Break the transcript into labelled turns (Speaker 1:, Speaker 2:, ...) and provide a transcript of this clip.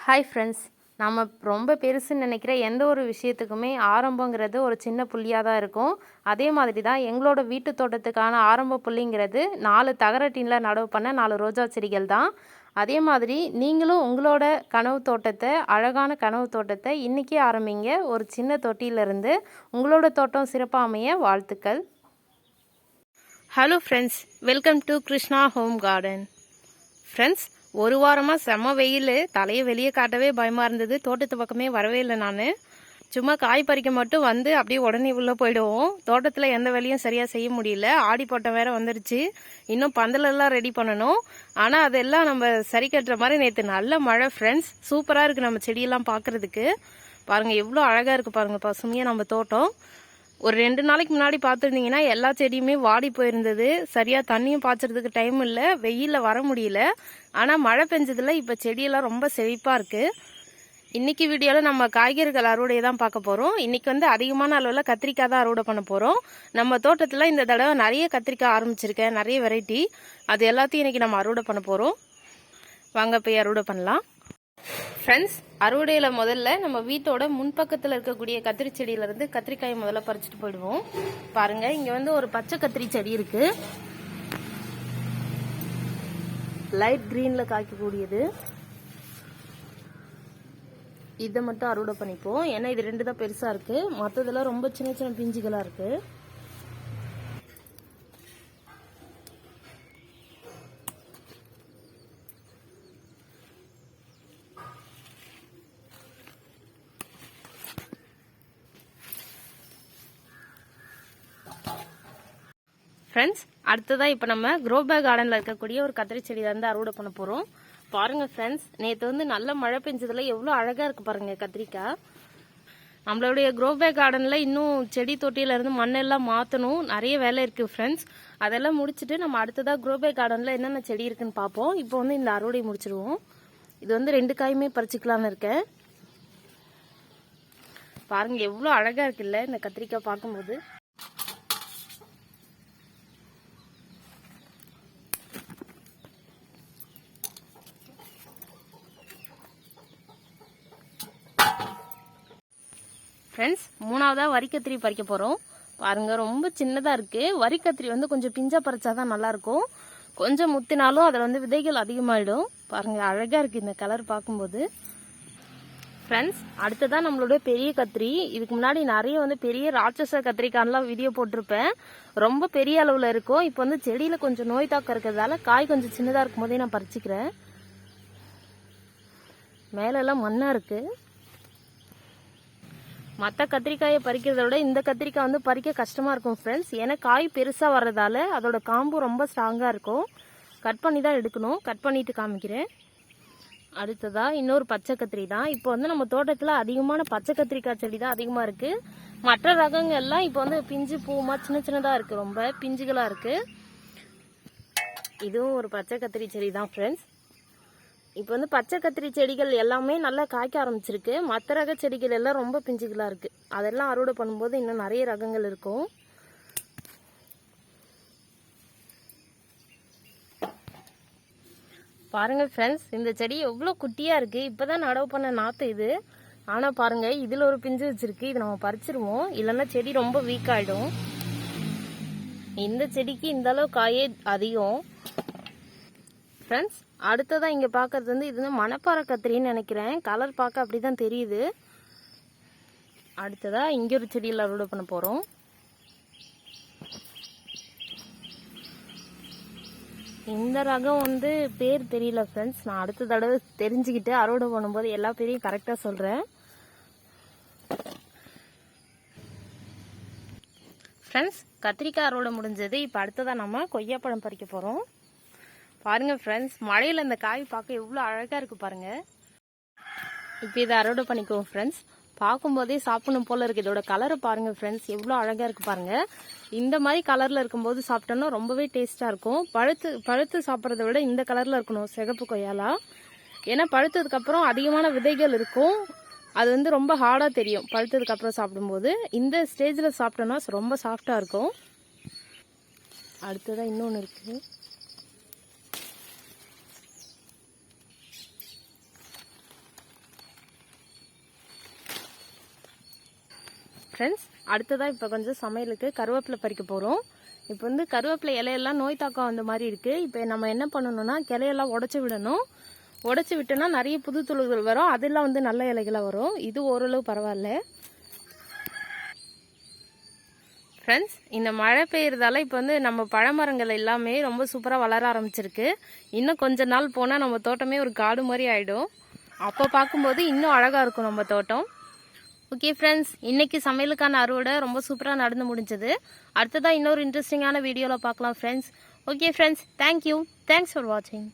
Speaker 1: Hi friends, நம்ம ரொம்ப பெருசுன்னு நினைக்கிற எந்த ஒரு விஷயத்துக்குமே ஆரம்பங்கிறது ஒரு சின்ன புள்ளியாக தான் இருக்கும். அதே மாதிரி தான் எங்களோட வீட்டு தோட்டத்துக்கான ஆரம்ப புள்ளிங்கிறது 4 தகர டின்ல நடவு பண்ண 4 ரோஜா செடிகள் தான். அதே மாதிரி நீங்களும் உங்களோட கனவு தோட்டத்தை, அழகான கனவு தோட்டத்தை இன்றைக்கே ஆரம்பிங்க. ஒரு சின்ன தொட்டியிலிருந்து உங்களோட தோட்டம் சிறப்பாக அமைய வாழ்த்துக்கள். Hello friends, welcome to krishna-home-garden. Friends, ஒரு வாரமாக செம்ம வெயில், தலையை வெளியே காட்டவே பயமாக இருந்தது. தோட்டத்து பக்கமே வரவே இல்லை. நான் சும்மா காய் பறிக்க மட்டும் வந்து அப்படியே உடனே உள்ளே போயிடுவோம். தோட்டத்தில் எந்த வேலையும் சரியாக செய்ய முடியல. ஆடி போட்டம் வேற வந்துடுச்சு. இன்னும் பந்தலெல்லாம் ரெடி பண்ணணும். ஆனால் அதெல்லாம் நம்ம சரி கட்டுற மாதிரி நேற்று நல்ல மழை ஃப்ரெண்ட்ஸ். சூப்பராக இருக்குது நம்ம செடியெல்லாம் பார்க்குறதுக்கு. பாருங்கள் எவ்வளோ அழகாக இருக்குது பாருங்கள் பசுமையாக நம்ம தோட்டம். ஒரு 2 நாளைக்கு முன்னாடி பார்த்துருந்தீங்கன்னா எல்லா செடியுமே வாடி போயிருந்தது. சரியாக தண்ணியும் பாய்ச்சறதுக்கு டைம் இல்லை, வெயிலில் வர முடியல. ஆனால் மழை பெஞ்சதில் இப்போ செடியெல்லாம் ரொம்ப செழிப்பாக இருக்குது. இன்றைக்கி வீடியோவில் நம்ம காய்கறிகள் அறுவடையை தான் பார்க்க போகிறோம். இன்றைக்கி வந்து அதிகமான அளவில் கத்திரிக்காய் தான் அறுவடை பண்ண போகிறோம். நம்ம தோட்டத்தில் இந்த தடவை நிறைய கத்திரிக்காய் ஆரம்பிச்சிருக்கேன், நிறைய வெரைட்டி. அது எல்லாத்தையும் இன்றைக்கி நம்ம அறுவடை பண்ண போகிறோம். வாங்க போய் அறுவடை பண்ணலாம். ஃப்ரெண்ட்ஸ், அறுவடையில் முதல்ல நம்ம வீட்டோட முன்பக்கத்தில் இருக்கக்கூடிய கத்திரி செடியிலேருந்து கத்திரிக்காயை முதல்ல பறிச்சுட்டு போயிடுவோம். பாருங்கள், இங்கே வந்து ஒரு பச்சை கத்திரி செடி இருக்குது. லைட் க்ரீனில் காய்க்கக்கூடியது. இதை மட்டும் அறுவடை பண்ணிப்போம், ஏன்னா இது 2 தான் பெருசாக இருக்குது. மற்றதெல்லாம் ரொம்ப சின்ன சின்ன பிஞ்சுகளாக இருக்குது. ஃப்ரெண்ட்ஸ், அடுத்ததாக இப்போ நம்ம க்ரோ பேக் கார்டனில் இருக்கக்கூடிய ஒரு கத்திரி செடியிலேருந்து அறுவடை பண்ண போகிறோம். பாருங்கள் ஃப்ரெண்ட்ஸ், நேற்று வந்து நல்ல மழை பெஞ்சதில் எவ்வளோ அழகாக இருக்குது பாருங்கள் கத்திரிக்காய். நம்மளுடைய க்ரோ பேக் கார்டனில் இன்னும் செடி தொட்டியிலேருந்து மண்ணெல்லாம் மாற்றணும், நிறைய வேலை இருக்குது ஃப்ரெண்ட்ஸ். அதெல்லாம் முடிச்சுட்டு நம்ம அடுத்ததாக க்ரோ பேக் கார்டனில் என்னென்ன செடி இருக்குதுன்னு பார்ப்போம். இப்போ வந்து இந்த அறுவடை முடிச்சிடுவோம். இது வந்து 2 காயுமே பறிச்சிக்கலான்னு இருக்கேன். பாருங்கள் எவ்வளோ அழகாக இருக்குல்ல இந்த கத்திரிக்காய் பார்க்கும்போது. ஃப்ரெண்ட்ஸ், 3வதாக வரிக்கத்திரி பறிக்க போகிறோம். பாருங்கள் ரொம்ப சின்னதாக இருக்குது. வரிக்கத்திரி வந்து கொஞ்சம் பிஞ்சா பறிச்சா தான் நல்லாயிருக்கும். கொஞ்சம் முத்தினாலும் அதில் வந்து விதைகள் அதிகமாகிடும். பாருங்கள் அழகாக இருக்குது இந்த கலர் பார்க்கும்போது. ஃப்ரெண்ட்ஸ், அடுத்ததான் நம்மளோட பெரிய கத்திரி. இதுக்கு முன்னாடி நிறைய வந்து பெரிய ராட்சச கத்திரிக்காய்லாம் வீடியோ போட்டிருப்பேன். ரொம்ப பெரிய அளவில் இருக்கும். இப்போ வந்து செடியில் கொஞ்சம் நோய் தாக்கம் இருக்கிறதால காய் கொஞ்சம் சின்னதாக இருக்கும் போதே நான் பறிச்சுக்கிறேன். மேலெல்லாம் மண்ணாக இருக்குது. மற்ற கத்திரிக்காயை பறிக்கிறத விட இந்த கத்திரிக்காய் வந்து பறிக்க கஷ்டமாக இருக்கும் ஃப்ரெண்ட்ஸ். ஏன்னா காய் பெருசாக வர்றதால அதோட காம்பு ரொம்ப ஸ்ட்ராங்காக இருக்கும். கட் பண்ணி தான் எடுக்கணும். கட் பண்ணிட்டு காமிக்கிறேன். அடுத்ததாக இன்னொரு பச்சை கத்திரி தான். இப்போ வந்து நம்ம தோட்டத்தில் அதிகமான பச்சை கத்திரிக்காய் செடி தான் அதிகமாக இருக்குது. மற்ற ரகங்கள்லாம் இப்போ வந்து பிஞ்சு பூமா சின்ன சின்னதாக இருக்குது, ரொம்ப பிஞ்சுகளாக இருக்குது. இதுவும் ஒரு பச்சை கத்திரி செடி தான் ஃப்ரெண்ட்ஸ். இப்போ வந்து பச்சை கத்திரி செடிகள் எல்லாமே நல்லா காய்க்க ஆரம்பிச்சிருக்கு. மற்ற ரக செடிகள் எல்லாம் ரொம்ப பிஞ்சுகளாக இருக்குது. அதெல்லாம் அறுவடை பண்ணும்போது இன்னும் நிறைய ரகங்கள் இருக்கும். பாருங்கள் ஃப்ரெண்ட்ஸ், இந்த செடி எவ்வளோ குட்டியாக இருக்குது. இப்போ தான் நடவு பண்ண நாற்று இது. ஆனால் பாருங்கள் இதில் ஒரு பிஞ்சு வச்சுருக்கு. இது நம்ம பறிச்சிருவோம், இல்லைன்னா செடி ரொம்ப வீக் ஆகிடும். இந்த செடிக்கு இந்த அளவு காயே அதிகம். ஃப்ரெண்ட்ஸ், அடுத்ததான் இங்கே பார்க்குறது வந்து இது வந்து மணப்பாறை கத்திரின்னு நினைக்கிறேன். கலர் பார்க்க அப்படி தான் தெரியுது. அடுத்ததாக இங்கே ஒரு செடியில் அறுவடை பண்ண போகிறோம். இந்த ரகம் வந்து பேர் தெரியல ஃப்ரெண்ட்ஸ். நான் அடுத்த தடவை தெரிஞ்சுக்கிட்டு அறுவடை பண்ணும்போது எல்லா பேரையும் கரெக்டாக சொல்கிறேன். ஃப்ரெண்ட்ஸ், கத்திரிக்காய் அறுவடை முடிஞ்சது. இப்போ அடுத்ததாக நம்ம கொய்யாப்பழம் பறிக்க போகிறோம். பாருங்கள் ஃப்ரெண்ட்ஸ், மழையில் இந்த காய் பார்க்க எவ்வளோ அழகாக இருக்குது பாருங்கள். இப்போ இதை அறுவடை பண்ணிக்குவோம் ஃப்ரெண்ட்ஸ். பார்க்கும்போதே சாப்பிடணும் போல் இருக்குது. இதோட கலரை பாருங்கள் ஃப்ரெண்ட்ஸ், எவ்வளோ அழகாக இருக்குது பாருங்கள். இந்த மாதிரி கலரில் இருக்கும்போது சாப்பிட்டோன்னா ரொம்பவே டேஸ்ட்டாக இருக்கும். பழுத்து சாப்பிட்றத விட இந்த கலரில் இருக்கணும் சிகப்பு கொய்யாலாம். ஏன்னா பழுத்ததுக்கப்புறம் அதிகமான விதைகள் இருக்கும். அது வந்து ரொம்ப ஹார்டாக தெரியும் பழுத்ததுக்கப்புறம் சாப்பிடும்போது. இந்த ஸ்டேஜில் சாப்பிட்டோன்னா ரொம்ப சாஃப்டாக இருக்கும். அடுத்ததாக இன்னொன்று இருக்குது. ஃப்ரெண்ட்ஸ், அடுத்ததாக இப்போ கொஞ்சம் சமையலுக்கு கருவேப்பிலை பறிக்க போகிறோம். இப்போ வந்து கருவேப்பிலை இலையெல்லாம் நோய் தாக்கம் அந்த மாதிரி இருக்குது. இப்போ நம்ம என்ன பண்ணணும்னா கிளையெல்லாம் உடச்சி விடணும். உடச்சி விட்டோன்னா நிறைய புது துளிர்கள் வரும். அதெல்லாம் வந்து நல்ல இலைகளாக வரும். இது ஓரளவு பரவாயில்ல. ஃப்ரெண்ட்ஸ், இந்த மழை பெய்யறதால இப்போ வந்து நம்ம பழமரங்கள் எல்லாமே ரொம்ப சூப்பராக வளர ஆரம்பிச்சிருக்கு. இன்னும் கொஞ்ச நாள் போனால் நம்ம தோட்டமே ஒரு காடு மாதிரி ஆகிடும். அப்போ பார்க்கும்போது இன்னும் அழகாக இருக்கும் நம்ம தோட்டம். ஓகே ஃப்ரெண்ட்ஸ், இன்றைக்கி சமையலுக்கான அறுவடை ரொம்ப சூப்பராக நடந்து முடிஞ்சது. அடுத்ததாக இன்னொரு இன்ட்ரெஸ்டிங்கான வீடியோவில் பார்க்கலாம் friends. Okay friends, thank you. Thanks for வாட்சிங்.